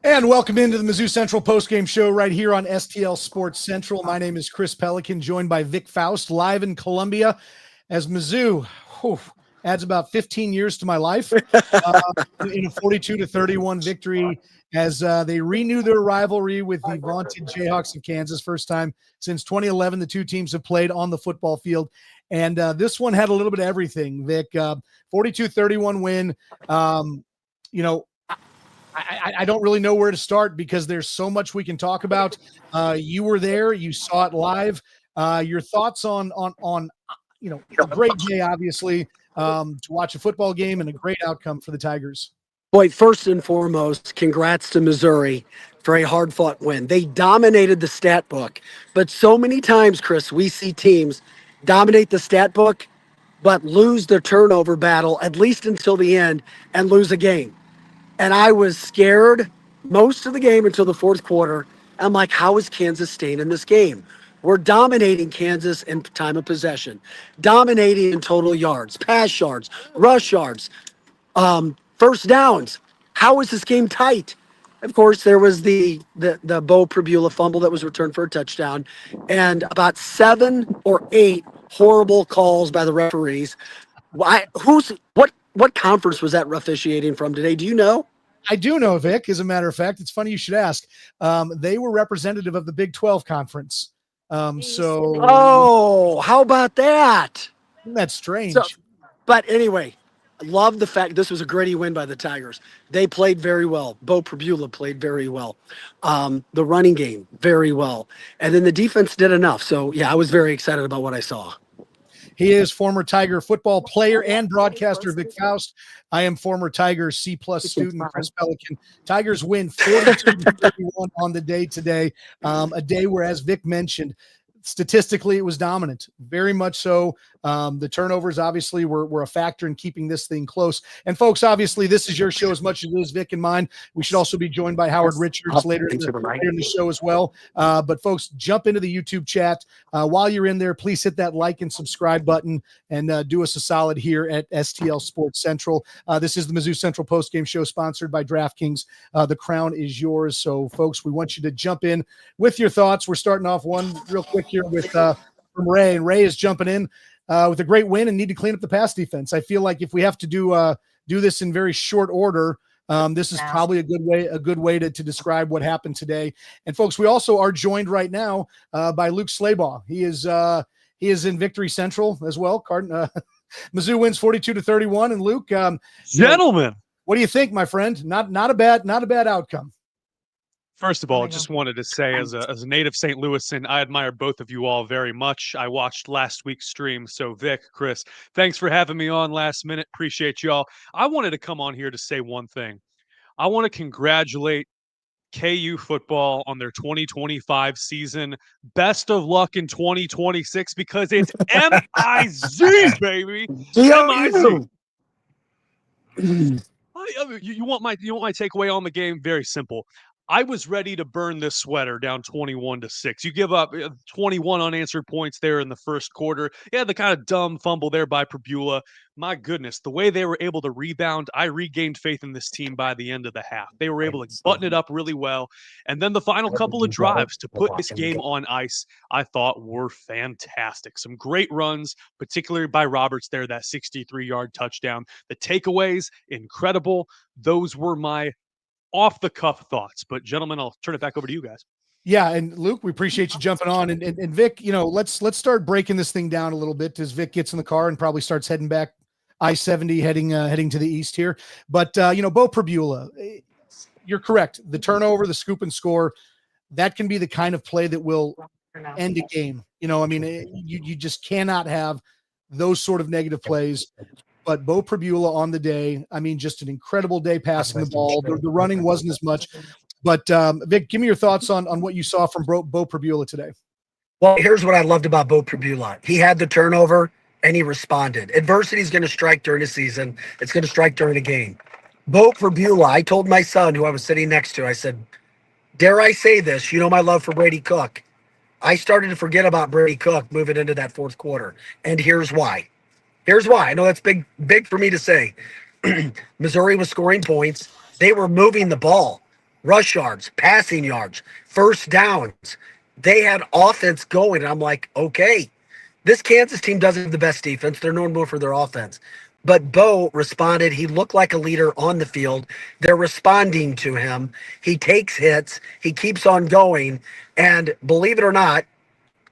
And welcome into the Mizzou Central postgame show right here on STL Sports Central. My name is Chris Pelican, joined by Vic Faust, live in Columbia, as Mizzou adds about 15 years to my life in a 42-31 victory as they renew their rivalry with the vaunted Jayhawks of Kansas. First time since 2011 the two teams have played on the football field. And this one had a little bit of everything, Vic. 42-31 win. I don't really know where to start because there's so much we can talk about. You were there, you saw it live. Your thoughts on a great day, obviously, to watch a football game and a great outcome for the Tigers. Boy, first and foremost, congrats to Missouri for a hard-fought win. They dominated the stat book, but so many times, Chris, we see teams dominate the stat book but lose their turnover battle, at least until the end, and lose a game. And I was scared most of the game until the fourth quarter. I'm like, how is Kansas staying in this game? We're dominating Kansas in time of possession, dominating in total yards, pass yards, rush yards, first downs. How is this game tight? Of course, there was the Bo Prabula fumble that was returned for a touchdown, and about 7 or 8 horrible calls by the referees. What conference was that officiating from today? Do you know? I do know, Vic, as a matter of fact. It's funny you should ask. They were representative of the Big 12 conference. Oh, how about that? That's strange. But anyway, I love the fact this was a gritty win by the Tigers. They played very well. Bo Prabula played very well. The running game, very well. And then the defense did enough. So, yeah, I was very excited about what I saw. He is former Tiger football player and broadcaster Vic Faust. I am former Tiger C+ student Chris Pelican. Tigers win 42-31 on the day today, a day where, as Vic mentioned, statistically it was dominant, very much so. The turnovers obviously were a factor in keeping this thing close. And folks, obviously this is your show as much as it is Vic and mine. We should also be joined by Howard Richards later in the show as well. But folks, jump into the YouTube chat. While you're in there, please hit that like and subscribe button and do us a solid here at STL Sports Central. This is the Mizzou Central postgame show sponsored by DraftKings. The crown is yours. So folks, we want you to jump in with your thoughts. We're starting off one real quick here with from Ray, and Ray is jumping in with a great win and need to clean up the pass defense. I feel like if we have to do this in very short order, this is probably a good way to describe what happened today. And folks, we also are joined right now by Luke Slaybaugh. He is in Victory Central as well. Mizzou wins 42-31, and Luke, gentlemen, what do you think, my friend? Not a bad outcome. First of all, just wanted to say, as a native St. Louisan, I admire both of you all very much. I watched last week's stream, so Vic, Chris, thanks for having me on last minute. Appreciate y'all. I wanted to come on here to say one thing. I want to congratulate KU football on their 2025 season. Best of luck in 2026 because it's MIZ, baby. MIZ. You want my takeaway on the game? Very simple. I was ready to burn this sweater down 21-6. You give up 21 unanswered points there in the first quarter. Yeah, the kind of dumb fumble there by Prabula. My goodness, the way they were able to rebound, I regained faith in this team by the end of the half. They were able to button it up really well. And then the final couple of drives to put this game on ice, I thought were fantastic. Some great runs, particularly by Roberts there, that 63-yard touchdown. The takeaways, incredible. Those were my off-the-cuff thoughts. But, gentlemen, I'll turn it back over to you guys. Yeah, and Luke, we appreciate you jumping on. And Vic, let's start breaking this thing down a little bit as Vic gets in the car and probably starts heading back I-70, heading to the east here. But, Bo Prabula, you're correct. The turnover, the scoop and score, that can be the kind of play that will end a game. You just cannot have those sort of negative plays. But Bo Prabula on the day, just an incredible day passing the ball. The running wasn't as much. But, Vic, give me your thoughts on what you saw from Bo Prabula today. Well, here's what I loved about Bo Prabula. He had the turnover, and he responded. Adversity is going to strike during the season. It's going to strike during a game. Bo Prabula, I told my son, who I was sitting next to, I said, dare I say this, my love for Brady Cook. I started to forget about Brady Cook moving into that fourth quarter, and here's why. I know that's big for me to say. Missouri was scoring points. They were moving the ball. rush yards, passing yards, first downs. They had offense going. And I'm like, okay, this Kansas team doesn't have the best defense. They're known more for their offense. But Bo responded. He looked like a leader on the field. They're responding to him. He takes hits. He keeps on going. And believe it or not,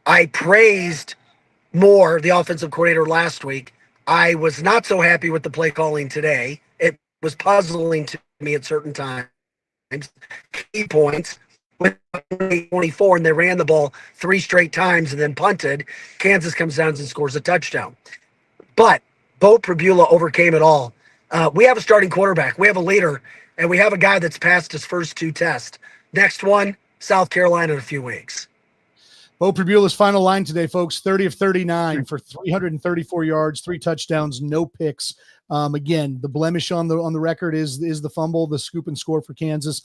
I praised Moore, the offensive coordinator, last week. I was not so happy with the play calling today. It was puzzling to me at certain times. Key points with 24, and they ran the ball 3 straight times and then punted. Kansas comes down and scores a touchdown. But Bo Pribula overcame it all. We have a starting quarterback. We have a leader, and we have a guy that's passed his first 2 tests. Next one, South Carolina in a few weeks. Bo Pribula's final line today, folks, 30 of 39 for 334 yards, 3 touchdowns, no picks. Again, the blemish on the record is the fumble, the scoop and score for Kansas.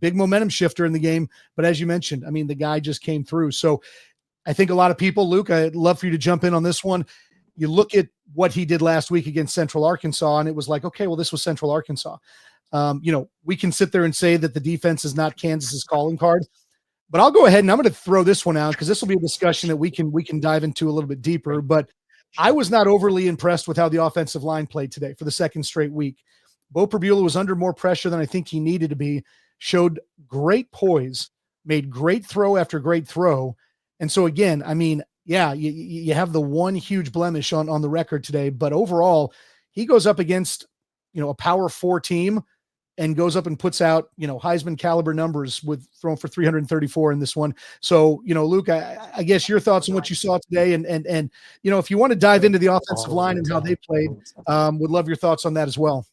Big momentum shifter in the game. But as you mentioned, I mean, the guy just came through. So I think a lot of people, Luke, I'd love for you to jump in on this one. You look at what he did last week against Central Arkansas, and it was like, okay, well, this was Central Arkansas. We can sit there and say that the defense is not Kansas's calling card. But I'll go ahead and I'm going to throw this one out because this will be a discussion that we can dive into a little bit deeper. But I was not overly impressed with how the offensive line played today for the second straight week. Bo Pribula was under more pressure than I think he needed to be, showed great poise, made great throw after great throw. And so, again, I mean, yeah, you have the one huge blemish on the record today. But overall, he goes up against, a Power 4 team and goes up and puts out, Heisman caliber numbers with throwing for 334 in this one. So, Luke, I guess your thoughts on what you saw today and if you want to dive into the offensive line and how they played, would love your thoughts on that as well.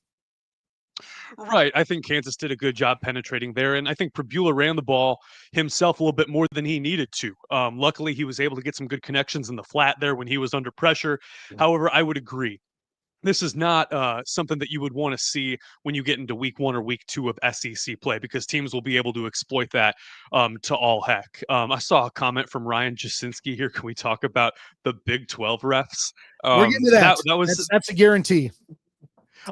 Right. I think Kansas did a good job penetrating there. And I think Pribula ran the ball himself a little bit more than he needed to. Luckily, he was able to get some good connections in the flat there when he was under pressure. However, I would agree. This is not something that you would want to see when you get into week 1 or week 2 of SEC play because teams will be able to exploit that to all heck. I saw a comment from Ryan Jasinski here. Can we talk about the Big 12 refs? We're getting to that. That's a guarantee.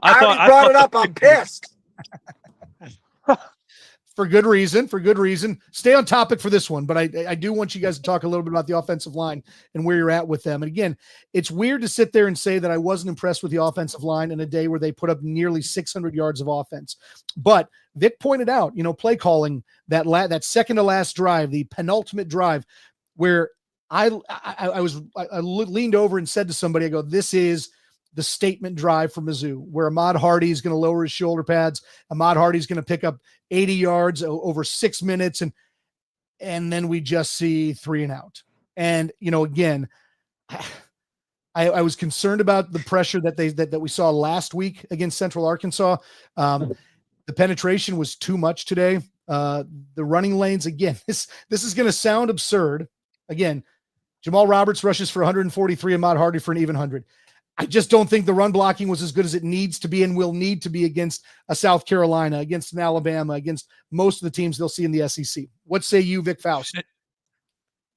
I already brought it up. I'm pissed. For good reason. Stay on topic for this one, but I do want you guys to talk a little bit about the offensive line and where you're at with them. And again, it's weird to sit there and say that I wasn't impressed with the offensive line in a day where they put up nearly 600 yards of offense. But Vic pointed out, play calling that second to last drive, the penultimate drive, where I leaned over and said to somebody, I go, this is the statement drive for Mizzou, where Ahmad Hardy is going to lower his shoulder pads. Ahmad Hardy is going to pick up 80 yards over 6 minutes. And then we just see 3 and out. And, again, I was concerned about the pressure that we saw last week against Central Arkansas. The penetration was too much today. The running lanes, again, this is going to sound absurd. Again, Jamal Roberts rushes for 143, Ahmad Hardy for an even 100. I just don't think the run blocking was as good as it needs to be and will need to be against a South Carolina, against an Alabama, against most of the teams they'll see in the SEC. What say you, Vic Faust?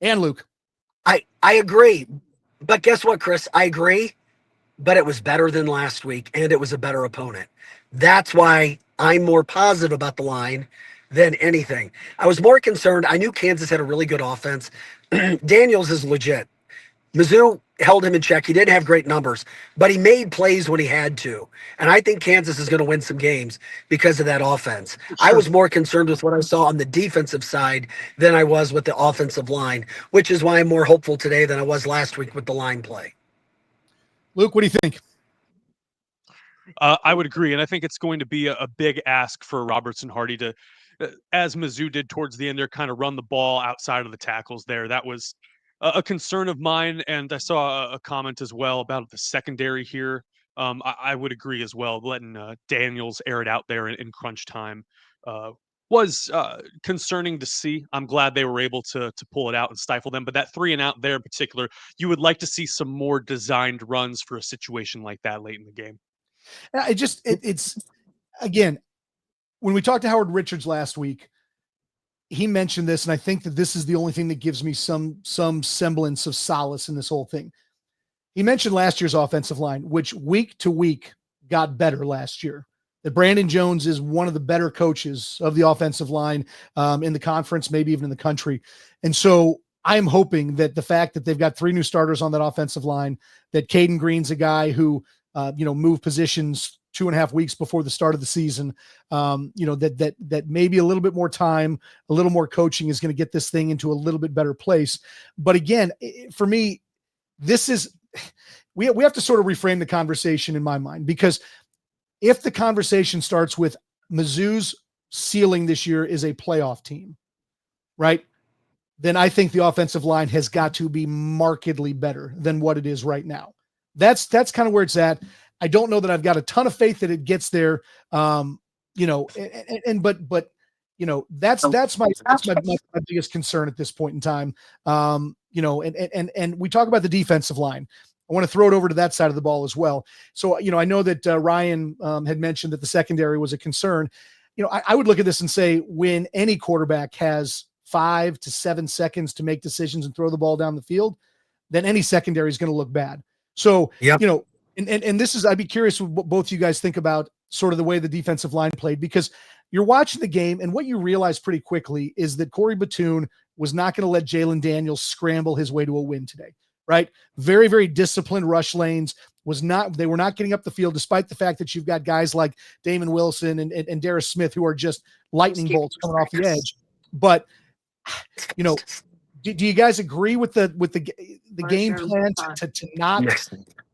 And Luke? I agree. But guess what, Chris? I agree, but it was better than last week, and it was a better opponent. That's why I'm more positive about the line than anything. I was more concerned. I knew Kansas had a really good offense. Daniels is legit. Mizzou held him in check. He didn't have great numbers, but he made plays when he had to. And I think Kansas is going to win some games because of that offense. Sure. I was more concerned with what I saw on the defensive side than I was with the offensive line, which is why I'm more hopeful today than I was last week with the line play. Luke, what do you think? I would agree. And I think it's going to be a big ask for Roberts and Hardy to, as Mizzou did towards the end there, kind of run the ball outside of the tackles there. That was a concern of mine, and I saw a comment as well about the secondary here. I would agree as well. Letting Daniels air it out there in crunch time was concerning to see. I'm glad they were able to pull it out and stifle them. But that 3 and out there in particular, you would like to see some more designed runs for a situation like that late in the game. It's again, when we talked to Howard Richards last week, he mentioned this, and I think that this is the only thing that gives me some semblance of solace in this whole thing. He mentioned last year's offensive line, which week to week got better last year. that Brandon Jones is one of the better coaches of the offensive line in the conference, maybe even in the country. And so I'm hoping that the fact that they've got 3 new starters on that offensive line, that Caden Green's a guy who, moved positions 2.5 weeks before the start of the season, that maybe a little bit more time, a little more coaching is going to get this thing into a little bit better place. But again, for me, this is, we have to sort of reframe the conversation in my mind, because if the conversation starts with Mizzou's ceiling this year is a playoff team, right? Then I think the offensive line has got to be markedly better than what it is right now. That's kind of where it's at. I don't know that I've got a ton of faith that it gets there. But that's my biggest concern at this point in time. And we talk about the defensive line. I want to throw it over to that side of the ball as well. So, I know that Ryan had mentioned that the secondary was a concern. I would look at this and say, when any quarterback has 5 to 7 seconds to make decisions and throw the ball down the field, then any secondary is going to look bad. So, and this is, I'd be curious what both you guys think about sort of the way the defensive line played, because you're watching the game and what you realize pretty quickly is that Corey Batoon was not going to let Jalen Daniels scramble his way to a win today, right? Very, very disciplined rush lanes. They were not getting up the field, despite the fact that you've got guys like Damon Wilson and Darius Smith, who are just lightning bolts coming off the edge. But, do you guys agree with the game plan to not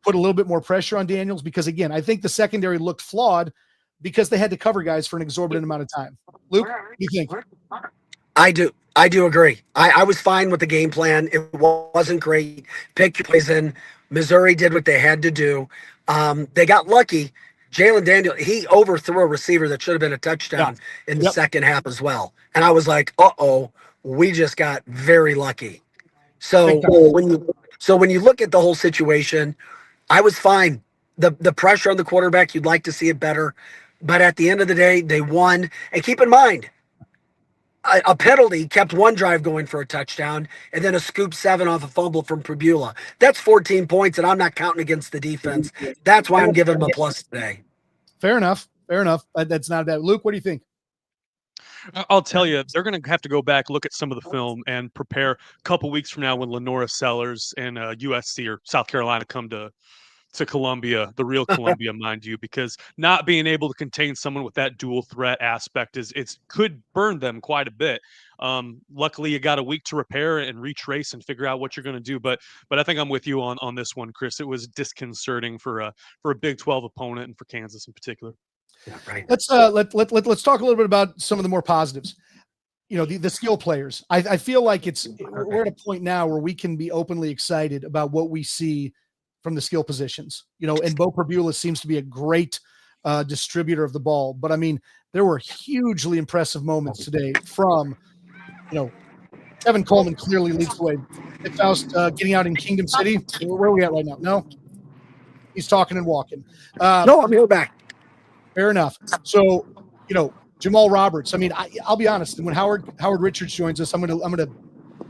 put a little bit more pressure on Daniels? Because again, I think the secondary looked flawed because they had to cover guys for an exorbitant amount of time. Luke, what do you think? I do agree. I was fine with the game plan. It wasn't great. Pick your poison. Missouri did what they had to do. They got lucky. Jalen Daniels, he overthrew a receiver that should have been a touchdown in the second half as well. And I was like, we just got very lucky. So when you look at the whole situation, I was fine. The pressure on the quarterback, you'd like to see it better. But at the end of the day, they won. And keep in mind, a penalty kept one drive going for a touchdown, and then a scoop 7 off a fumble from Prebula. That's 14 points, and I'm not counting against the defense. That's why I'm giving them a plus today. Fair enough. That's not bad. Luke, what do you think? I'll tell you, they're going to have to go back, look at some of the film, and prepare a couple weeks from now when Lenora Sellers and USC or South Carolina come to Columbia, the real Columbia, mind you, because not being able to contain someone with that dual threat aspect could burn them quite a bit. Luckily, you got a week to repair and retrace and figure out what you're going to do. But I think I'm with you on this one, Chris. It was disconcerting for a Big 12 opponent and for Kansas in particular. Yeah, right. Let's talk a little bit about some of the more positives. The skill players. I feel like we're at a point now where we can be openly excited about what we see from the skill positions. And Bo Prebula seems to be a great distributor of the ball. But I mean, there were hugely impressive moments today from, Kevin Coleman clearly leads the way. Nick Faust getting out in Kingdom City. Where are we at right now? No, he's talking and walking. No, I'm here back. Fair enough. So, Jamal Roberts. I mean, I'll be honest. When Howard Richards joins us, I'm gonna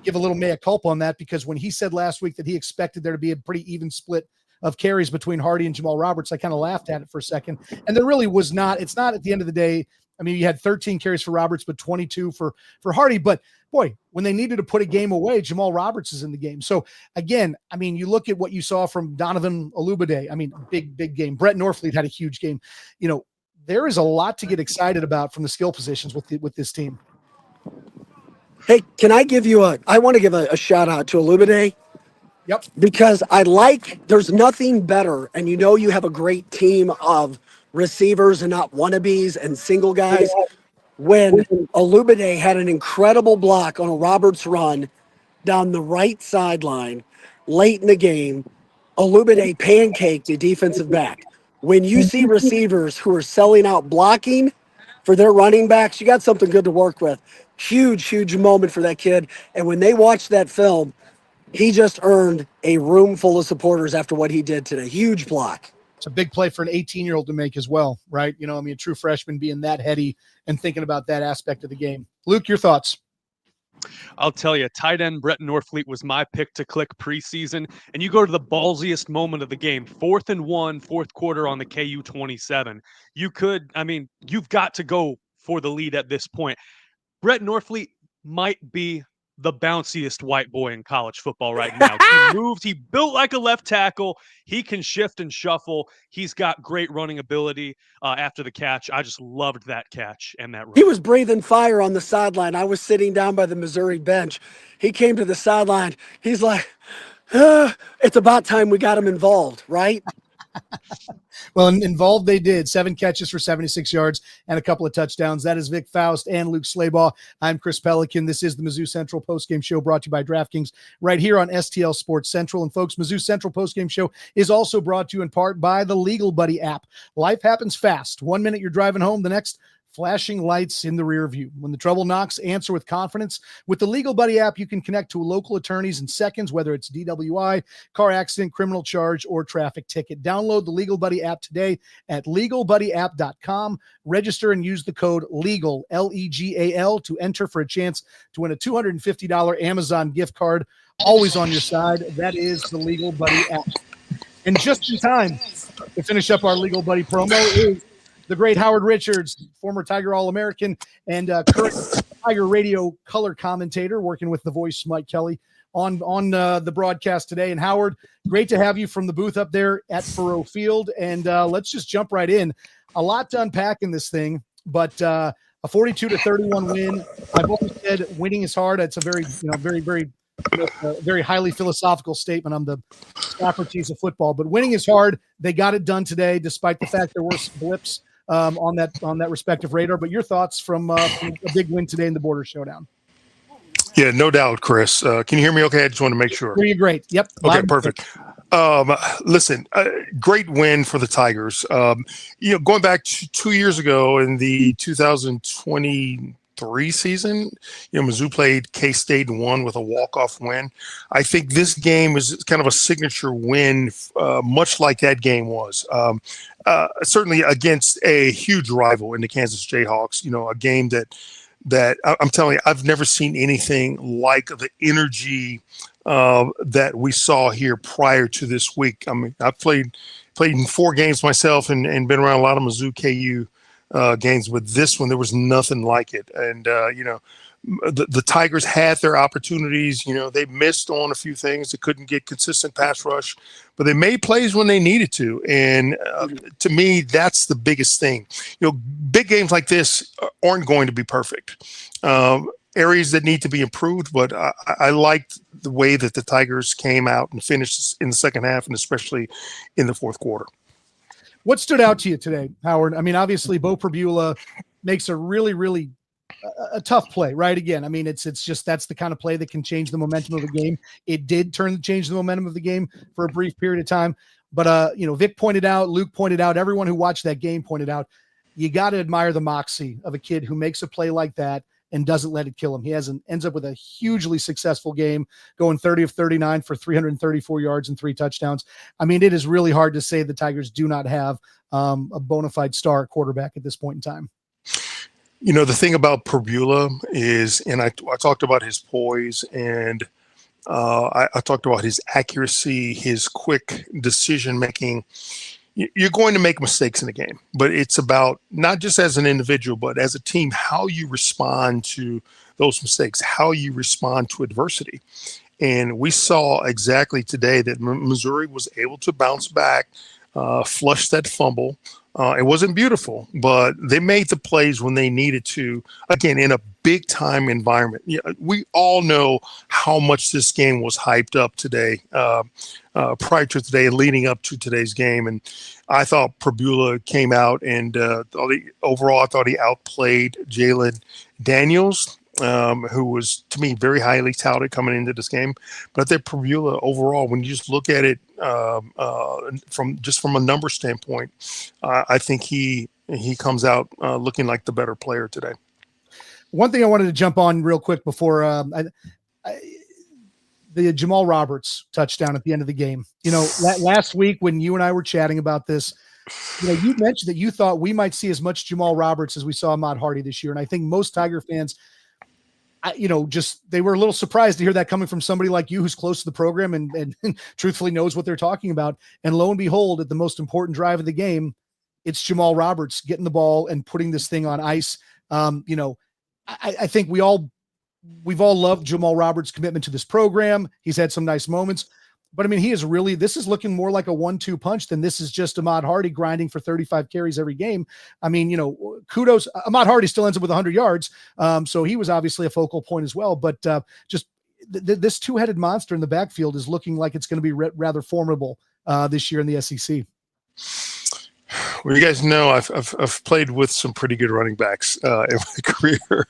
give a little mea culpa on that, because when he said last week that he expected there to be a pretty even split of carries between Hardy and Jamal Roberts, I kind of laughed at it for a second. And there really was not. It's not at the end of the day. I mean, you had 13 carries for Roberts, but 22 for Hardy. But boy, when they needed to put a game away, Jamal Roberts is in the game. So again, I mean, you look at what you saw from Donovan Olubade. I mean, big game. Brett Norfleet had a huge game. There is a lot to get excited about from the skill positions with this team. Hey, can I give you I want to give a shout out to Olubade. Yep. Because there's nothing better, and you have a great team of receivers and not wannabes and single guys. When Olubade had an incredible block on a Roberts run down the right sideline late in the game, Olubade pancaked the defensive back. When you see receivers who are selling out blocking for their running backs, you got something good to work with. Huge moment for that kid. And when they watched that film, he just earned a room full of supporters after what he did today. Huge block. It's a big play for an 18-year-old to make as well, right? A true freshman being that heady and thinking about that aspect of the game. Luke, your thoughts? I'll tell you, tight end Brett Norfleet was my pick to click preseason. And you go to the ballsiest moment of the game, 4th and 1, fourth quarter on the KU 27. You've got to go for the lead at this point. Brett Norfleet might be the bounciest white boy in college football right now. He built like a left tackle. He can shift and shuffle. He's got great running ability after the catch. I just loved that catch and that run. He was breathing fire on the sideline. I was sitting down by the Missouri bench. He came to the sideline. He's like, it's about time we got him involved, right? Well, involved they did. 7 catches for 76 yards and a couple of touchdowns. That is Vic Faust and Luke Slaybaugh. I'm Chris Pelican. This is the Mizzou Central Postgame Show brought to you by DraftKings right here on STL Sports Central. And folks, Mizzou Central Postgame Show is also brought to you in part by the Legal Buddy app. Life happens fast. 1 minute you're driving home, the next flashing lights in the rear view. When the trouble knocks, answer with confidence. With the Legal Buddy app, you can connect to local attorneys in seconds, whether it's DWI, car accident, criminal charge, or traffic ticket. Download the Legal Buddy app today at legalbuddyapp.com. Register and use the code LEGAL, LEGAL, to enter for a chance to win a $250 Amazon gift card. Always on your side. That is the Legal Buddy app. And just in time to finish up our Legal Buddy promo is the great Howard Richards, former Tiger All-American and current Tiger Radio color commentator, working with the voice Mike Kelly on the broadcast today. And Howard, great to have you from the booth up there at Faurot Field. And let's just jump right in. A lot to unpack in this thing, but a 42-31 win. I've always said winning is hard. It's a very, very highly philosophical statement. I'm the Socrates of football, but winning is hard. They got it done today, despite the fact there were some blips on that respective radar. But your thoughts from a big win today in the Border Showdown? Yeah, no doubt, Chris. Can you hear me okay? I just want to make sure. Hear you great. Yep. Okay, perfect. Listen, great win for the Tigers. Going back 2 years ago in the 2023 season, Mizzou played K-State and won with a walk-off win. I think this game is kind of a signature win, much like that game was. Certainly against a huge rival in the Kansas Jayhawks, a game that I'm telling you, I've never seen anything like the energy that we saw here prior to this week. I mean, I've played in 4 games myself and been around a lot of Mizzou KU games, but this one, there was nothing like it. And, the Tigers had their opportunities. They missed on a few things. They couldn't get consistent pass rush, but they made plays when they needed to. And to me, that's the biggest thing. Big games like this aren't going to be perfect. Areas that need to be improved, but I liked the way that the Tigers came out and finished in the second half, and especially in the fourth quarter. What stood out to you today, Howard? I mean, obviously, Bo Prabula makes a really, really a tough play, right? Again, I mean, it's just that's the kind of play that can change the momentum of the game. It did change the momentum of the game for a brief period of time. But Vic pointed out, Luke pointed out, everyone who watched that game pointed out, you got to admire the moxie of a kid who makes a play like that and doesn't let it kill him. He ends up with a hugely successful game, going 30 of 39 for 334 yards and 3 touchdowns. I mean, it is really hard to say the Tigers do not have a bona fide star quarterback at this point in time. The thing about Prabula is, and I talked about his poise, and I talked about his accuracy, his quick decision-making. You're going to make mistakes in the game, but it's about not just as an individual, but as a team, how you respond to those mistakes, how you respond to adversity. And we saw exactly today that Missouri was able to bounce back, flush that fumble. It wasn't beautiful, but they made the plays when they needed to, again, in a big-time environment. We all know how much this game was hyped up today, prior to today, leading up to today's game. And I thought Prabula came out and overall, I thought he outplayed Jalen Daniels, who was, to me, very highly touted coming into this game. But I think Prabula overall, when you just look at it from a number standpoint, I think he comes out looking like the better player today. One thing I wanted to jump on real quick before the Jamal Roberts touchdown at the end of the game. Last week when you and I were chatting about this, you mentioned that you thought we might see as much Jamal Roberts as we saw Ahmad Hardy this year. And I think most Tiger fans, just they were a little surprised to hear that coming from somebody like you who's close to the program and truthfully knows what they're talking about. And lo and behold, at the most important drive of the game, it's Jamal Roberts getting the ball and putting this thing on ice. I think we've all loved Jamal Roberts' commitment to this program. He's had some nice moments. But, I mean, this is looking more like a 1-2 punch than this is just Ahmad Hardy grinding for 35 carries every game. I mean, kudos. Ahmad Hardy still ends up with 100 yards. So he was obviously a focal point as well. But this two-headed monster in the backfield is looking like it's going to be rather formidable this year in the SEC. Well, you guys know I've played with some pretty good running backs in my career,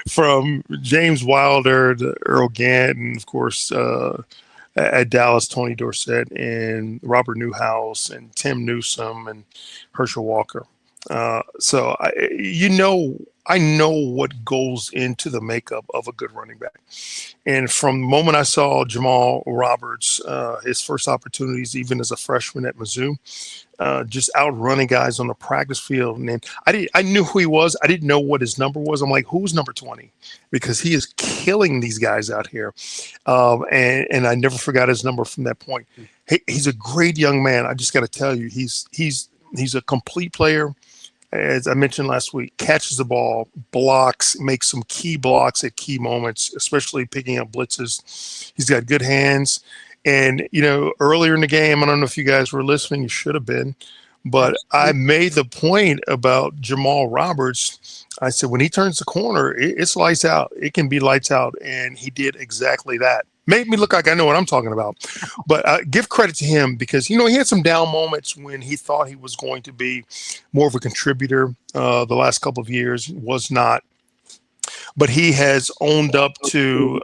from James Wilder to Earl Gant, and of course at Dallas, Tony Dorsett and Robert Newhouse and Tim Newsome and Herschel Walker. So I know what goes into the makeup of a good running back. And from the moment I saw Jamal Roberts, his first opportunities, even as a freshman at Mizzou, just outrunning guys on the practice field. And I knew who he was. I didn't know what his number was. I'm like, who's number 20? Because he is killing these guys out here. And I never forgot his number from that point. He's a great young man. I just got to tell you, he's a complete player. As I mentioned last week, catches the ball, blocks, makes some key blocks at key moments, especially picking up blitzes. He's got good hands. And, earlier in the game, I don't know if you guys were listening, you should have been, but I made the point about Jamal Roberts. I said, when he turns the corner, it's lights out. It can be lights out. And he did exactly that. Made me look like I know what I'm talking about. But give credit to him because, he had some down moments when he thought he was going to be more of a contributor. The last couple of years was not. But he has owned up to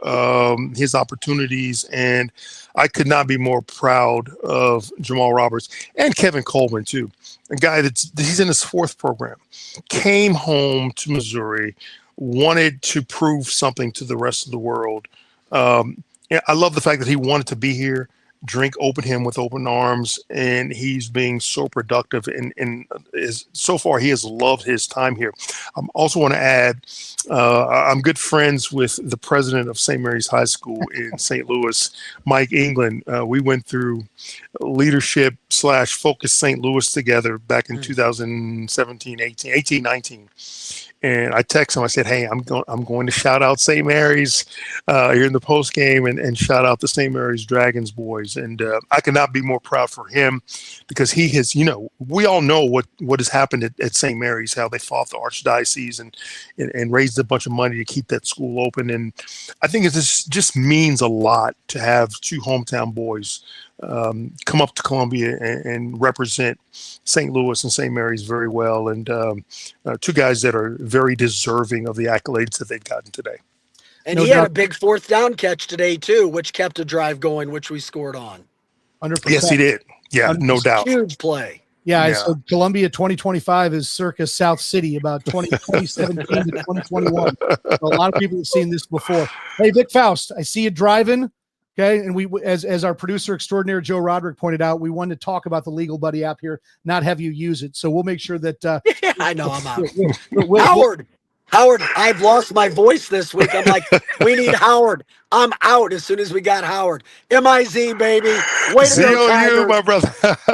his opportunities, and I could not be more proud of Jamal Roberts and Kevin Coleman, too. A guy he's in his fourth program, came home to Missouri, wanted to prove something to the rest of the world. I love the fact that he wanted to be here. Drink opened him with open arms, and he's being so productive. And so far, he has loved his time here. I also want to add, I'm good friends with the president of St. Mary's High School in St. Louis, Mike England. We went through leadership / Focus St. Louis together back in 2017, 18, 19. And I text him. I said, "Hey, I'm going to shout out St. Mary's here in the post game, and shout out the St. Mary's Dragons boys." And I could not be more proud for him because he has, we all know what has happened at St. Mary's, how they fought the archdiocese and raised a bunch of money to keep that school open. And I think it just means a lot to have two hometown boys come up to Columbia and represent St. Louis and St. Mary's very well, and two guys that are very deserving of the accolades that they've gotten today. And he had a big fourth down catch today too, which kept a drive going, which we scored on. 100%. Yes, he did. Yeah, no doubt. Huge play. Yeah. So Columbia 2025 is circa South City, about 2017 to 2021. So a lot of people have seen this before. Hey, Vic Faust, I see you driving. Okay, and we, as our producer extraordinaire Joe Roderick pointed out, we wanted to talk about the Legal Buddy app here, not have you use it. So we'll make sure that. I know I'm out. Howard, I've lost my voice this week. I'm like, we need Howard. I'm out as soon as we got Howard. MIZ, baby. Way to go, Tigers. My brother.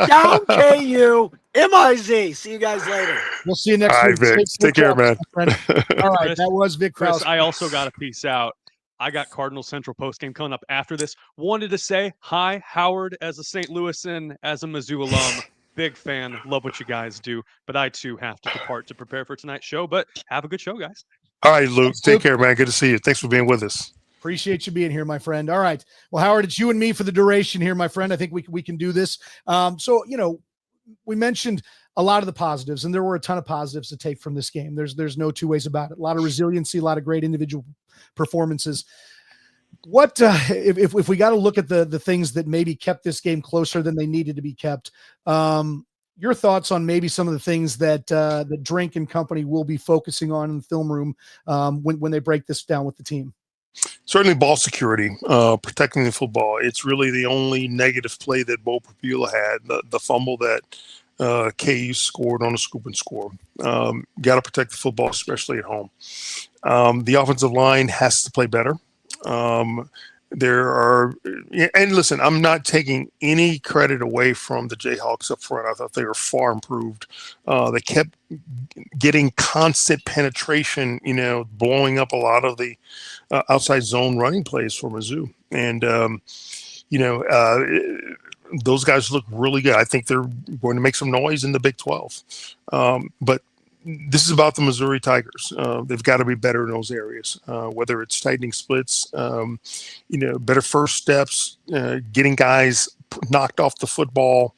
Down KU. MIZ. See you guys later. We'll see you next week. Vic. Take care, man. All right, that was Vic Chris, Faust. I also got a peace out. I got Cardinal Central postgame coming up after this. Wanted to say hi, Howard, as a St. Louisan, as a Mizzou alum. Big fan. Love what you guys do. But I, too, have to depart to prepare for tonight's show. But have a good show, guys. All right, Luke. Take care, man. Good to see you. Thanks for being with us. Appreciate you being here, my friend. All right. Well, Howard, it's you and me for the duration here, my friend. I think we can do this. So, we mentioned a lot of the positives, and there were a ton of positives to take from this game. There's no two ways about it. A lot of resiliency, a lot of great individual performances. What if we got to look at the things that maybe kept this game closer than they needed to be kept? Your thoughts on maybe some of the things that the Drink and company will be focusing on in the film room when they break this down with the team? Certainly ball security, protecting the football. It's really the only negative play that Bo Papula had, the fumble that KU scored on a scoop and score. Got to protect the football, especially at home. The offensive line has to play better. And listen, I'm not taking any credit away from the Jayhawks up front. I thought they were far improved. They kept getting constant penetration, blowing up a lot of the outside zone running plays for Mizzou. And, those guys look really good. I think they're going to make some noise in the Big 12. But this is about the Missouri Tigers. They've got to be better in those areas, whether it's tightening splits, better first steps, getting guys knocked off the football,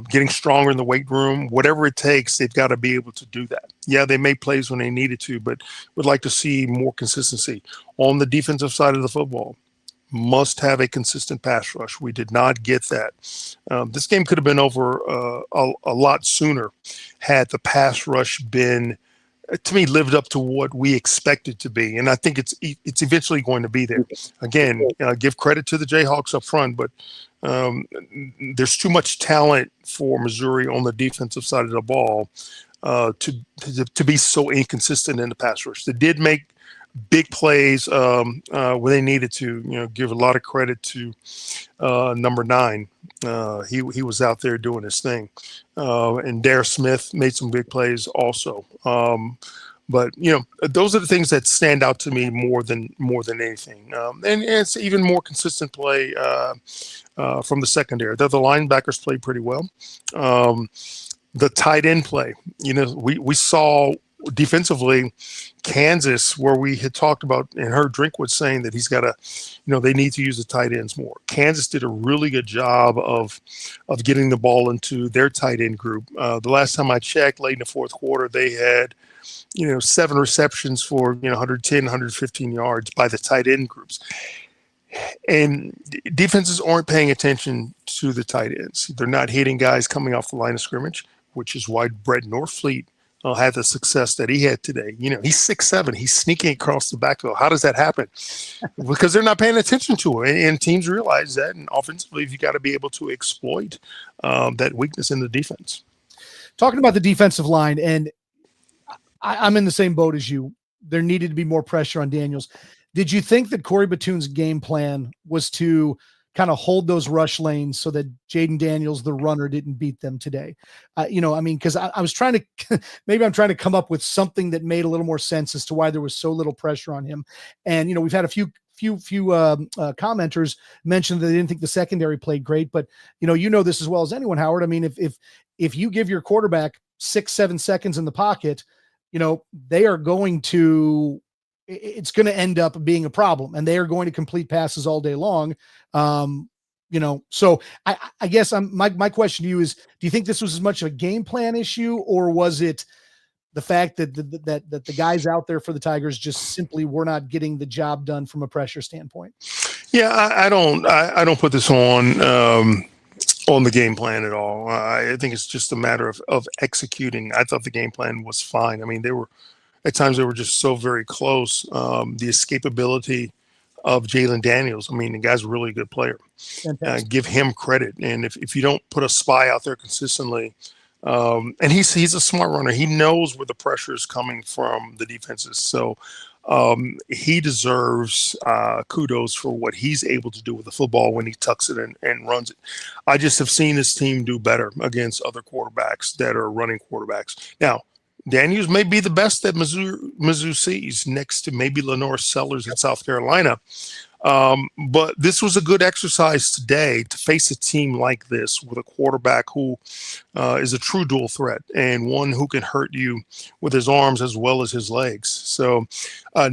getting stronger in the weight room, whatever it takes, they've got to be able to do that. Yeah, they made plays when they needed to, but would like to see more consistency. On the defensive side of the football, must have a consistent pass rush. We did not get that. This game could have been over a lot sooner had the pass rush been, to me, lived up to what we expected to be. And I think it's eventually going to be there. Again, give credit to the Jayhawks up front, but there's too much talent for Missouri on the defensive side of the ball to be so inconsistent in the pass rush. They did make big plays when they needed to. Give a lot of credit to number 9. He was out there doing his thing, and Dare Smith made some big plays also. But those are the things that stand out to me more than anything. And it's even more consistent play from the secondary. The linebackers played pretty well. The tight end play, we saw defensively, Kansas, where we had talked about and heard Drinkwood saying that he's got to, they need to use the tight ends more. Kansas did a really good job of getting the ball into their tight end group. The last time I checked, late in the fourth quarter, they had, 7 receptions for, 110, 115 yards by the tight end groups. And defenses aren't paying attention to the tight ends. They're not hitting guys coming off the line of scrimmage, which is why Brett Norfleet had the success that he had today. He's 6'7". He's sneaking across the backfield. How does that happen? Because they're not paying attention to it. And teams realize that. And offensively, you got to be able to exploit that weakness in the defense. Talking about the defensive line, and I'm in the same boat as you. There needed to be more pressure on Daniels. Did you think that Corey Batoon's game plan was to kind of hold those rush lanes so that Jaden Daniels, the runner, didn't beat them today? Because I was trying to, maybe I'm trying to come up with something that made a little more sense as to why there was so little pressure on him. And, we've had a few commenters mention that they didn't think the secondary played great, but this as well as anyone, Howard. I mean, if you give your quarterback 6-7 seconds in the pocket, they are going to, it's going to end up being a problem, and they are going to complete passes all day long. So I guess my question to you is, do you think this was as much of a game plan issue, or was it the fact that the guys out there for the Tigers just simply were not getting the job done from a pressure standpoint? Yeah, I don't put this on the game plan at all. I think it's just a matter of executing. I thought the game plan was fine. I mean, at times they were just so very close. The escapability of Jayden Daniels. I mean, the guy's a really good player. Give him credit. And if you don't put a spy out there consistently, and he's a smart runner. He knows where the pressure is coming from the defenses. So he deserves kudos for what he's able to do with the football when he tucks it and runs it. I just have seen this team do better against other quarterbacks that are running quarterbacks. Now, Daniels may be the best that Mizzou sees, next to maybe Lenore Sellers in South Carolina. But this was a good exercise today to face a team like this with a quarterback who is a true dual threat and one who can hurt you with his arms as well as his legs. So now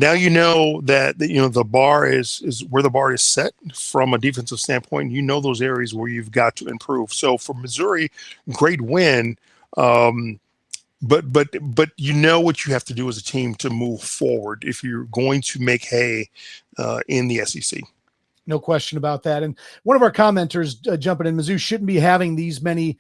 that the bar is where the bar is set from a defensive standpoint. Those areas where you've got to improve. So for Missouri, great win. But what you have to do as a team to move forward if you're going to make hay in the SEC. No question about that. And one of our commenters jumping in, Mizzou shouldn't be having these many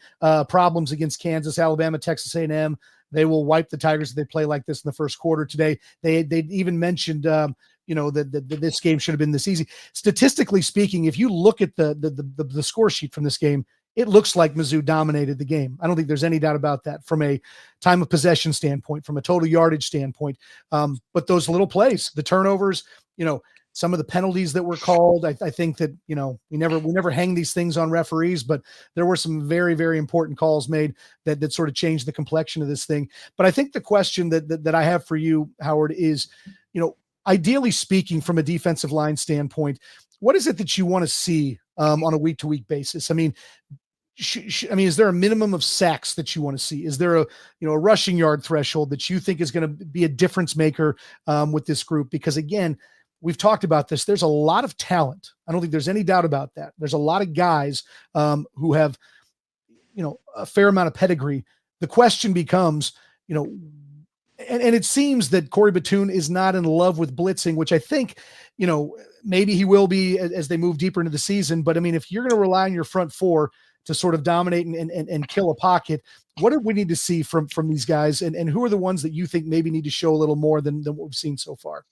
problems against Kansas, Alabama, Texas A&M. They will wipe the Tigers if they play like this in the first quarter today. They even mentioned that this game should have been this easy. Statistically speaking, if you look at the score sheet from this game, it looks like Mizzou dominated the game. I don't think there's any doubt about that from a time of possession standpoint, from a total yardage standpoint. But those little plays, the turnovers, some of the penalties that were called, I think that, we never hang these things on referees, but there were some very, very important calls made that sort of changed the complexion of this thing. But I think the question that I have for you, Howard, is, ideally speaking, from a defensive line standpoint, what is it that you want to see on a week-to-week basis? I mean, is there a minimum of sacks that you want to see? Is there a rushing yard threshold that you think is going to be a difference maker with this group? Because again, we've talked about this. There's a lot of talent. I don't think there's any doubt about that. There's a lot of guys who have, a fair amount of pedigree. The question becomes, and it seems that Corey Batoon is not in love with blitzing, which I think, maybe he will be as they move deeper into the season. But I mean, if you're going to rely on your front four to sort of dominate and kill a pocket, what do we need to see from these guys? And who are the ones that you think maybe need to show a little more than what we've seen so far?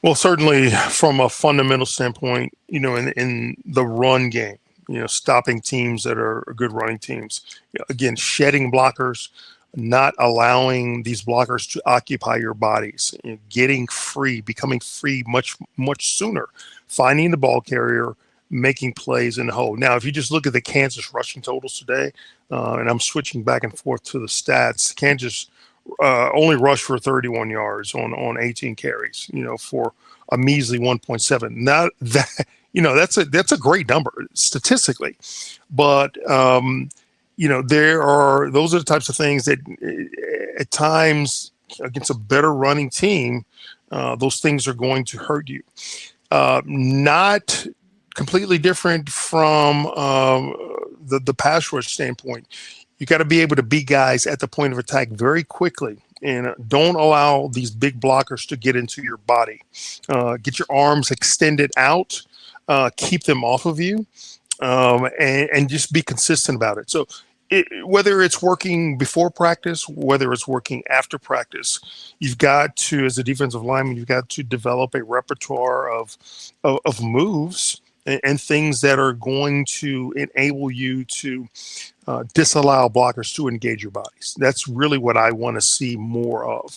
Well, certainly from a fundamental standpoint, in the run game, stopping teams that are good running teams, again, shedding blockers, not allowing these blockers to occupy your bodies, getting free, becoming free much, much sooner, finding the ball carrier, making plays in the hole. Now, if you just look at the Kansas rushing totals today, and I'm switching back and forth to the stats, Kansas only rushed for 31 yards on 18 carries, for a measly 1.7. Now that's a great number statistically, but those are the types of things that at times against a better running team, those things are going to hurt you. Not completely different from the pass rush standpoint. You got to be able to beat guys at the point of attack very quickly, and don't allow these big blockers to get into your body. Get your arms extended out, keep them off of you, and just be consistent about it. So whether it's working before practice, whether it's working after practice, you've got to, as a defensive lineman, you've got to develop a repertoire of moves and things that are going to enable you to disallow blockers to engage your bodies. That's really what I want to see more of.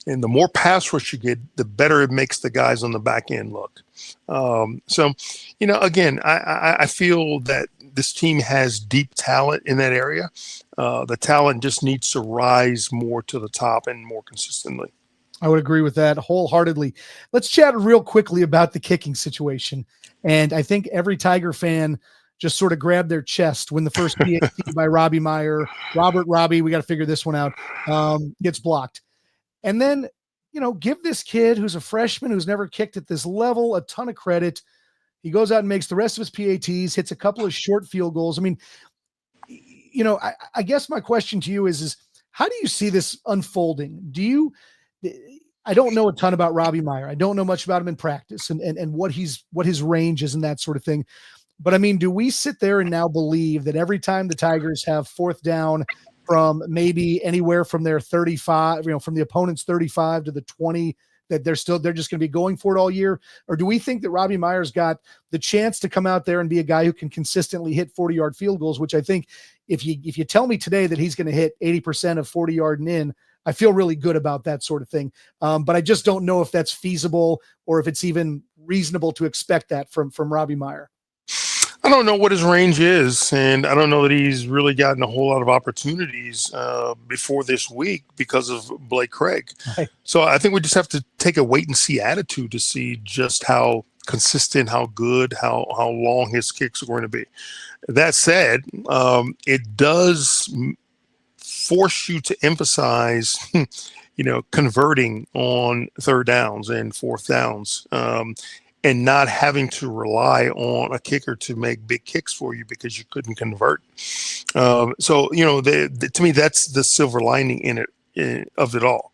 And the more pass rush you get, the better it makes the guys on the back end look. Again, I feel that this team has deep talent in that area. The talent just needs to rise more to the top and more consistently. I would agree with that wholeheartedly. Let's chat real quickly about the kicking situation. And I think every Tiger fan just sort of grabbed their chest when the first PAT by Robbie Meyer, Robbie, we got to figure this one out, gets blocked. And then, give this kid who's a freshman who's never kicked at this level a ton of credit. He goes out and makes the rest of his PATs, hits a couple of short field goals. I mean, I guess my question to you is how do you see this unfolding? I don't know a ton about Robbie Meyer. I don't know much about him in practice and what his range is and that sort of thing. But I mean, do we sit there and now believe that every time the Tigers have fourth down from maybe anywhere from their 35, from the opponent's 35 to the 20, that they're just going to be going for it all year? Or do we think that Robbie Meyer's got the chance to come out there and be a guy who can consistently hit 40-yard field goals, which I think if you tell me today that he's going to hit 80% of 40-yard and in, I feel really good about that sort of thing. But I just don't know if that's feasible or if it's even reasonable to expect that from Robbie Meyer. I don't know what his range is, and I don't know that he's really gotten a whole lot of opportunities before this week because of Blake Craig. Right. So I think we just have to take a wait-and-see attitude to see just how consistent, how good, how long his kicks are going to be. That said, it does force you to emphasize, converting on third downs and fourth downs. And not having to rely on a kicker to make big kicks for you because you couldn't convert. To me, that's the silver lining in it, of it all.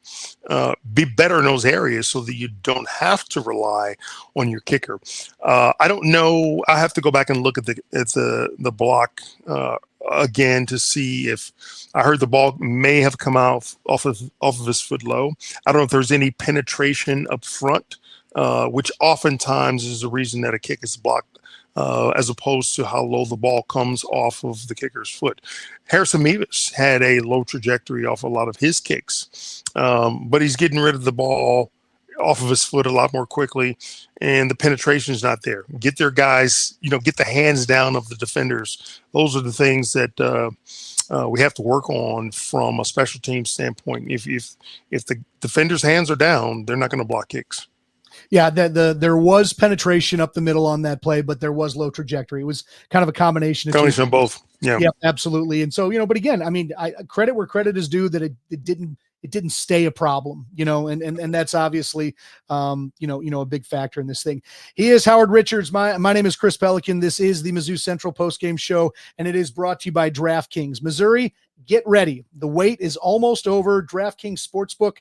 Be better in those areas so that you don't have to rely on your kicker. I don't know. I have to go back and look at the block again to see if I heard the ball may have come out off of his foot low. I don't know if there's any penetration up front which oftentimes is the reason that a kick is blocked, as opposed to how low the ball comes off of the kicker's foot. Harrison Mevis had a low trajectory off a lot of his kicks, but he's getting rid of the ball off of his foot a lot more quickly, and the penetration is not there. Get their guys, get the hands down of the defenders. Those are the things that we have to work on from a special team standpoint. If the defenders' hands are down, they're not going to block kicks. Yeah, there was penetration up the middle on that play, but there was low trajectory. It was kind of a combination of both. Yeah, absolutely. And so, but again, I mean, I credit where credit is due that it didn't stay a problem, and that's obviously, a big factor in this thing. He is Howard Richards. My name is Chris Pelican. This is the Mizzou Central Postgame Show, and it is brought to you by DraftKings. Missouri, get ready. The wait is almost over. DraftKings Sportsbook,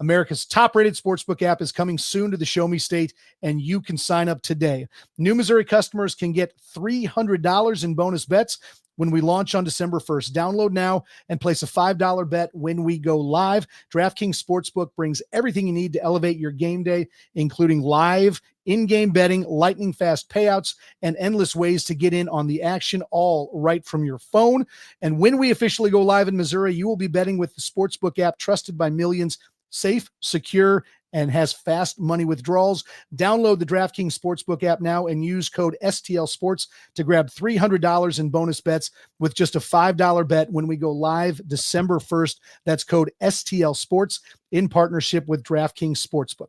America's top-rated sportsbook app, is coming soon to the Show Me State, and you can sign up today. New Missouri customers can get $300 in bonus bets when we launch on December 1st. Download now and place a $5 bet when we go live. DraftKings Sportsbook brings everything you need to elevate your game day, including live in-game betting, lightning-fast payouts, and endless ways to get in on the action, all right from your phone. And when we officially go live in Missouri, you will be betting with the Sportsbook app trusted by millions, safe, secure, and has fast money withdrawals. Download the DraftKings Sportsbook app now and use code STL Sports to grab $300 in bonus bets with just a $5 bet when we go live December 1st. That's code STL Sports in partnership with DraftKings Sportsbook.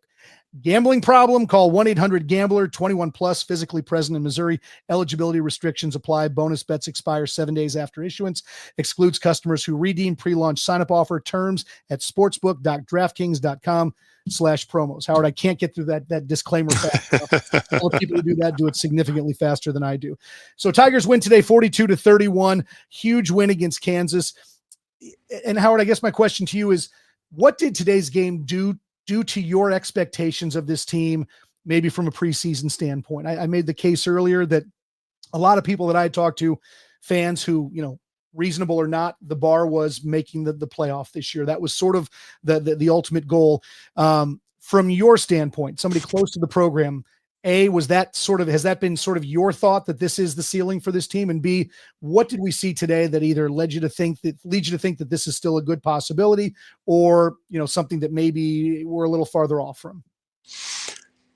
Gambling problem? Call 1-800-GAMBLER. 21 plus, physically present in Missouri. Eligibility restrictions apply. Bonus bets expire 7 days after issuance. Excludes customers who redeem pre-launch sign-up offer. Terms at sportsbook.draftkings.com/promos. Howard, I can't get through that disclaimer fast enough. All the people who do that do it significantly faster than I do. So Tigers win today 42-31. Huge win against Kansas. And Howard, I guess my question to you is, what did today's game do to your expectations of this team, maybe from a preseason standpoint? I made the case earlier that a lot of people that I talked to, fans who, reasonable or not, the bar was making the playoff this year. That was sort of the ultimate goal. From your standpoint, somebody close to the program, has that been sort of your thought that this is the ceiling for this team? And B, what did we see today that either leads you to think that this is still a good possibility, or, something that maybe we're a little farther off from?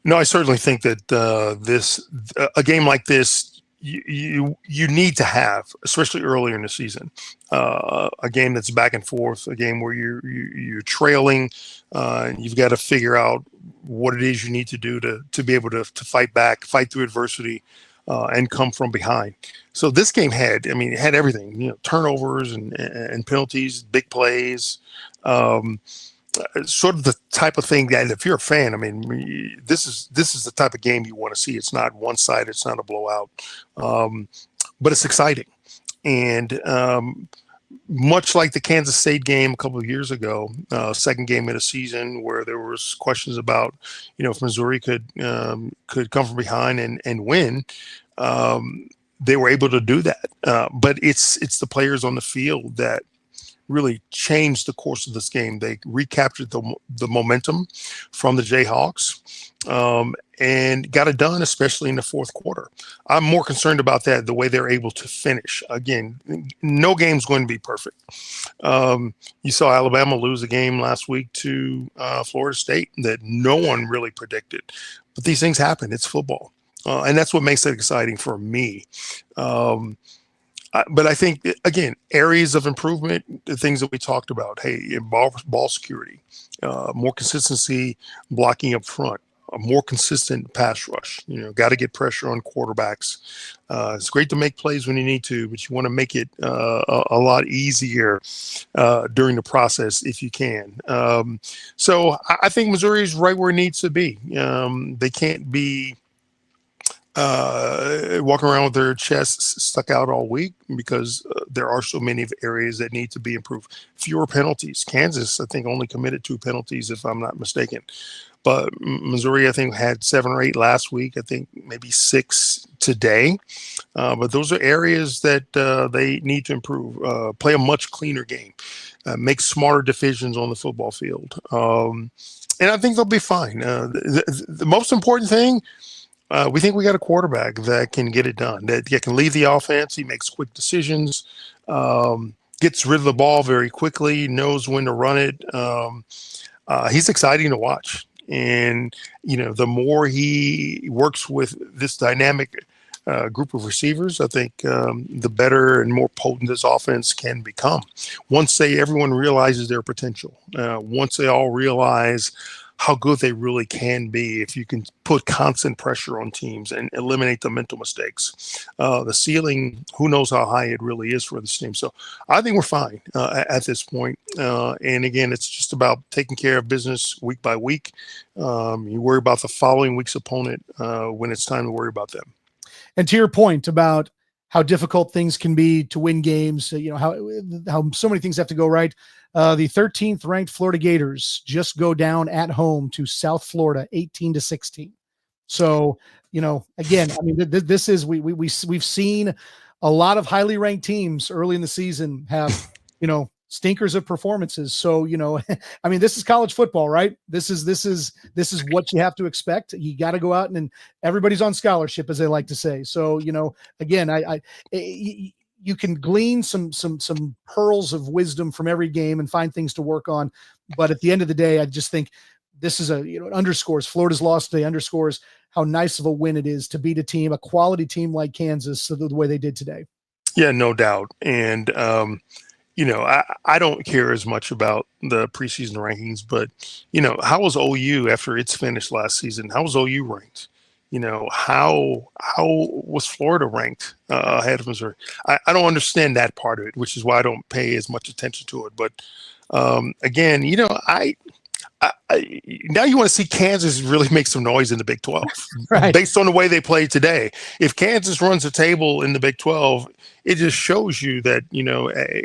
No, I certainly think that a game like this, you need to have, especially earlier in the season, a game that's back and forth, a game where you're trailing, and you've got to figure out what it is you need to do to be able to fight back, fight through adversity, and come from behind. So this game had everything, turnovers and penalties, big plays, sort of the type of thing that, if you're a fan, this is the type of game you want to see. It's not one-sided, it's not a blowout, but it's exciting. And much like the Kansas State game a couple of years ago, second game of the season, where there was questions about, if Missouri could come from behind and win, they were able to do that. But it's the players on the field that really changed the course of this game. They recaptured the momentum from the Jayhawks, and got it done, especially in the fourth quarter. I'm more concerned about that, the way they're able to finish. Again, no game's going to be perfect. You saw Alabama lose a game last week to Florida State that no one really predicted. But these things happen. It's football. And that's what makes it exciting for me. But I think, again, areas of improvement, the things that we talked about, ball security, more consistency, blocking up front, a more consistent pass rush. Got to get pressure on quarterbacks. It's great to make plays when you need to, but you want to make it a lot easier during the process if you can. So I think Missouri is right where it needs to be. They can't be walking around with their chests stuck out all week, because there are so many areas that need to be improved. Fewer penalties. Kansas, I think, only committed 2 penalties, if I'm not mistaken. But Missouri, I think, had 7 or 8 last week. I think maybe 6 today. But those are areas that they need to improve. Play a much cleaner game. Make smarter decisions on the football field. And I think they'll be fine. The most important thing, we think we got a quarterback that can get it done, that can lead the offense. He makes quick decisions, gets rid of the ball very quickly, knows when to run it. He's exciting to watch. And, the more he works with this dynamic group of receivers, I think the better and more potent this offense can become. Once everyone realizes their potential, once they all realize how good they really can be, if you can put constant pressure on teams and eliminate the mental mistakes, the ceiling, who knows how high it really is for this team. So I think we're fine at this point. And again, it's just about taking care of business week by week. You worry about the following week's opponent when it's time to worry about them. And to your point about how difficult things can be to win games, how so many things have to go right. The 13th ranked Florida Gators just go down at home to South Florida, 18-16. So, again, I mean, this is we've seen a lot of highly ranked teams early in the season have, stinkers of performances. So, I mean, this is college football, right? This is what you have to expect. You got to go out and everybody's on scholarship, as they like to say. So, again, you can glean some pearls of wisdom from every game and find things to work on. But at the end of the day, I just think this is it underscores Florida's loss today, underscores how nice of a win it is to beat a quality team like Kansas the way they did today. Yeah, no doubt. And, I don't care as much about the preseason rankings, but, how was OU after its finish last season? How was OU ranked? How was Florida ranked ahead of Missouri? I don't understand that part of it, which is why I don't pay as much attention to it. But again, now you want to see Kansas really make some noise in the Big 12, right? Based on the way they played today. If Kansas runs the table in the Big 12, it just shows you that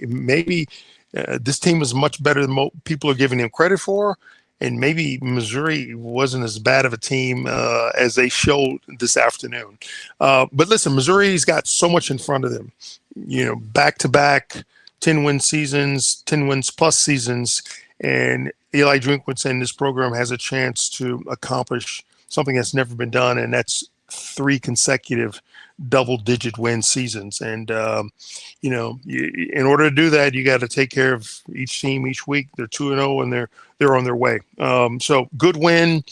maybe this team is much better than people are giving him credit for. And maybe Missouri wasn't as bad of a team as they showed this afternoon. But listen, Missouri's got so much in front of them. Back-to-back 10-win seasons, 10 wins plus seasons. And Eli Drinkwitz and this program has a chance to accomplish something that's never been done, and that's 3 consecutive double-digit win seasons. And, in order to do that, you got to take care of each team each week. They're 2-0, and they're on their way. So good win,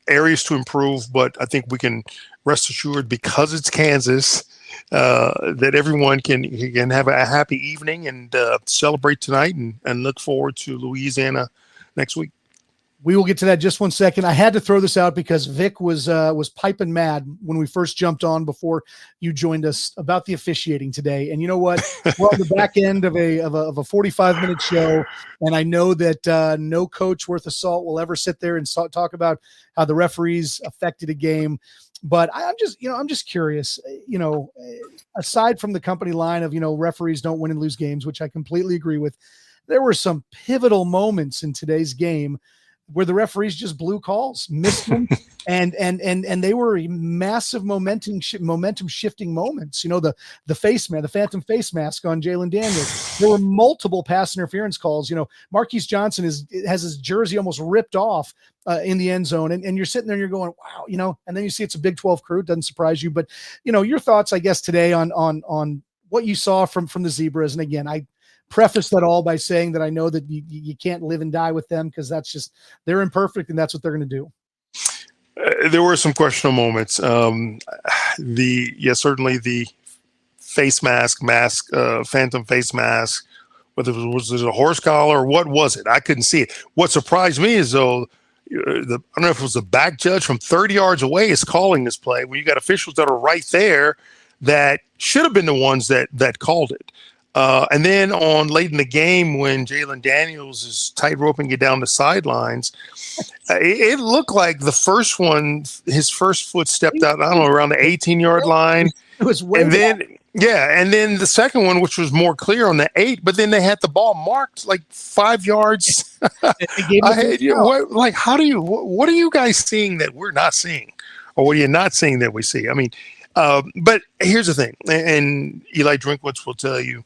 areas to improve, but I think we can rest assured, because it's Kansas, that everyone can have a happy evening and celebrate tonight and look forward to Louisiana next week. We will get to that just one second. I had to throw this out because Vic was piping mad when we first jumped on before you joined us about the officiating today. And you know what? We're on the back end of a 45-minute show, and I know that no coach worth of salt will ever sit there and talk about how the referees affected a game. But I'm just curious, aside from the company line of, referees don't win and lose games, which I completely agree with, there were some pivotal moments in today's game where the referees just blew calls, missed them, and they were massive momentum shifting moments. The phantom face mask on Jalen Daniels. There were multiple pass interference calls. Marquise Johnson has his jersey almost ripped off in the end zone, and you're sitting there and you're going, wow, and then you see it's a Big 12 crew. It doesn't surprise you, but your thoughts, I guess, today on what you saw from the Zebras. And again, I preface that all by saying that I know that you can't live and die with them, because they're imperfect and that's what they're going to do. There were some questionable moments. Certainly the face mask, phantom face mask, whether it was a horse collar or what was it? I couldn't see it. What surprised me is though, I don't know if it was a back judge from 30 yards away is calling this play when you got officials that are right there that should have been the ones that called it. And then on late in the game, when Jalen Daniels is tight roping you down the sidelines, it looked like the first one, his first foot stepped out, I don't know, around the 18-yard line. It was way and then the second one, which was more clear on the 8, but then they had the ball marked like 5 yards. What are you guys seeing that we're not seeing? Or what are you not seeing that we see? I mean, but here's the thing, and Eli Drinkwitz will tell you,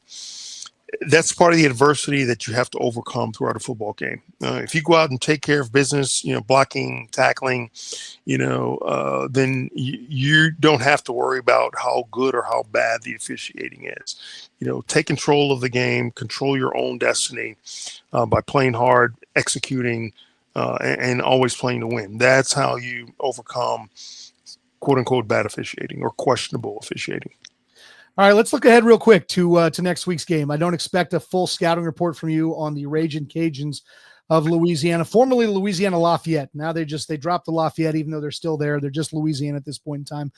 that's part of the adversity that you have to overcome throughout a football game. If you go out and take care of business, blocking, tackling, then you don't have to worry about how good or how bad the officiating is. Take control of the game, control your own destiny by playing hard, executing, and always playing to win. That's how you overcome quote unquote bad officiating or questionable officiating. All right, let's look ahead real quick to next week's game. I don't expect a full scouting report from you on the Ragin' Cajuns of Louisiana, formerly Louisiana Lafayette. Now they dropped the Lafayette, even though they're still there. They're just Louisiana at this point in time.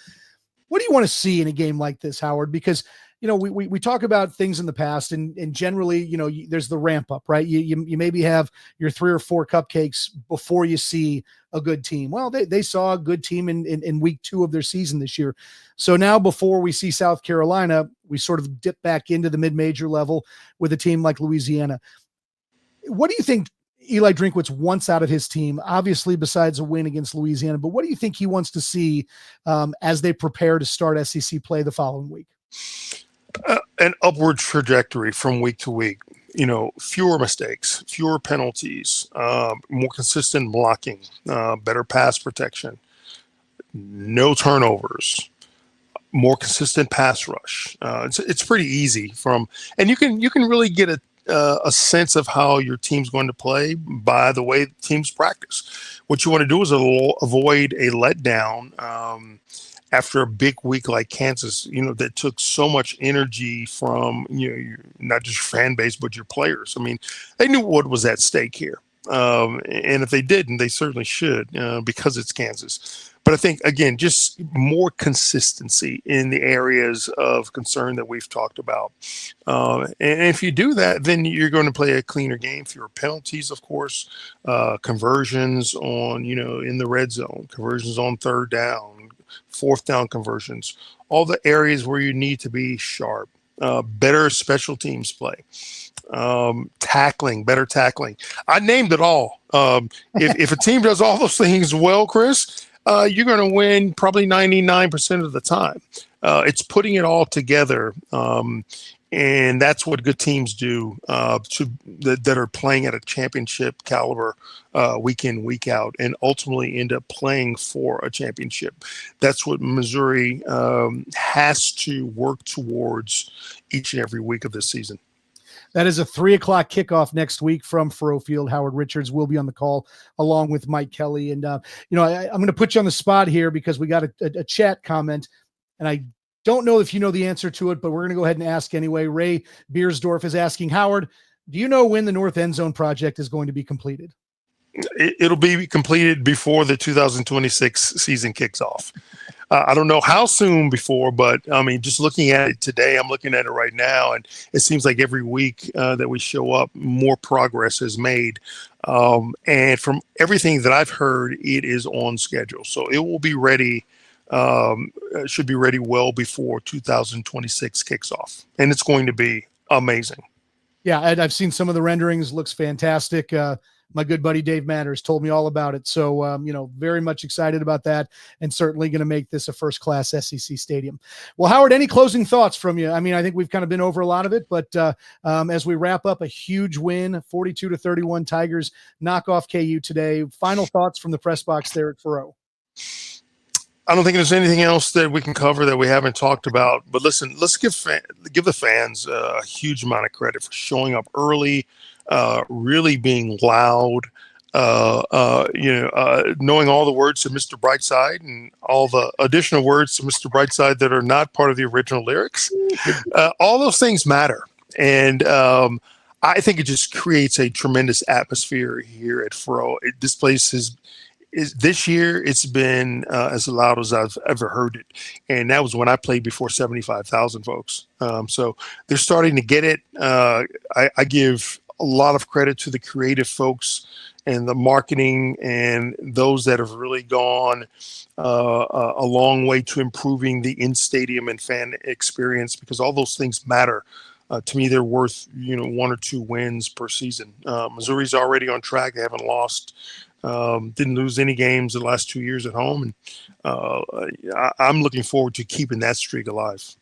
What do you want to see in a game like this, Howard? Because we talk about things in the past, and generally, there's the ramp up, right? You maybe have your 3 or 4 cupcakes before you see a good team. Well, they saw a good team in week 2 of their season this year. So now before we see South Carolina, we sort of dip back into the mid-major level with a team like Louisiana. What do you think Eli Drinkwitz wants out of his team, obviously besides a win against Louisiana, but what do you think he wants to see as they prepare to start SEC play the following week? An upward trajectory from week to week. Fewer mistakes, fewer penalties, more consistent blocking, better pass protection, no turnovers, more consistent pass rush. It's pretty easy and you can really get a sense of how your team's going to play by the way teams practice. What you want to do is avoid a letdown after a big week like Kansas, that took so much energy from, not just your fan base, but your players. I mean, they knew what was at stake here. And if they didn't, they certainly should because it's Kansas. But I think, again, just more consistency in the areas of concern that we've talked about. And if you do that, then you're going to play a cleaner game. Fewer penalties, of course, conversions on, in the red zone, conversions on 3rd down, 4th down conversions, all the areas where you need to be sharp, better special teams play, better tackling. I named it all. If a team does all those things well, Chris, you're going to win probably 99% of the time. It's putting it all together. And that's what good teams do that are playing at a championship caliber week in, week out, and ultimately end up playing for a championship. That's what Missouri has to work towards each and every week of this season. That is a 3:00 kickoff next week from Faurot Field. Howard Richards will be on the call along with Mike Kelly. And, I'm going to put you on the spot here because we got a chat comment, and I don't know if you know the answer to it, but we're going to go ahead and ask anyway. Ray Beersdorf is asking, Howard, do you know when the North End Zone project is going to be completed? It'll be completed before the 2026 season kicks off. I don't know how soon before, but I mean, just looking at it today, I'm looking at it right now, and it seems like every week that we show up, more progress is made. And from everything that I've heard, it is on schedule. So it will be ready, should be ready well before 2026 kicks off. And it's going to be amazing. Yeah, I've seen some of the renderings. Looks fantastic. My good buddy Dave Matters told me all about it. So, very much excited about that, and certainly going to make this a first-class SEC stadium. Well, Howard, any closing thoughts from you? I mean, I think we've kind of been over a lot of it, but as we wrap up, a huge win, 42-31 Tigers knock off KU today. Final thoughts from the press box there at Faurot. I don't think there's anything else that we can cover that we haven't talked about. But listen, let's give the fans a huge amount of credit for showing up early, really being loud, knowing all the words to Mr. Brightside and all the additional words to Mr. Brightside that are not part of the original lyrics. All those things matter. And I think it just creates a tremendous atmosphere here at Faurot. This place is this year, it's been as loud as I've ever heard it. And that was when I played before 75,000 folks. So they're starting to get it. I give a lot of credit to the creative folks and the marketing and those that have really gone a long way to improving the in-stadium and fan experience, because all those things matter. To me, they're worth 1 or 2 wins per season. Missouri's already on track. They haven't lost. Didn't lose any games the last 2 years at home, and I'm looking forward to keeping that streak alive.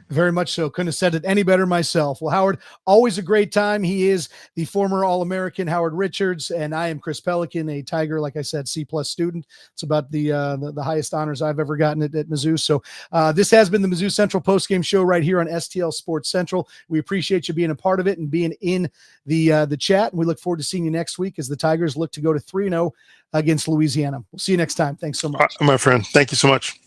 Very much so. Couldn't have said it any better myself. Well, Howard, always a great time. He is the former All-American Howard Richards, and I am Chris Pelican, a Tiger, like I said, C+ student. It's about the highest honors I've ever gotten at Mizzou. So this has been the Mizzou Central postgame show right here on STL Sports Central. We appreciate you being a part of it and being in the chat, and we look forward to seeing you next week as the Tigers look to go to 3-0 against Louisiana. We'll see you next time. Thanks so much. My friend, thank you so much.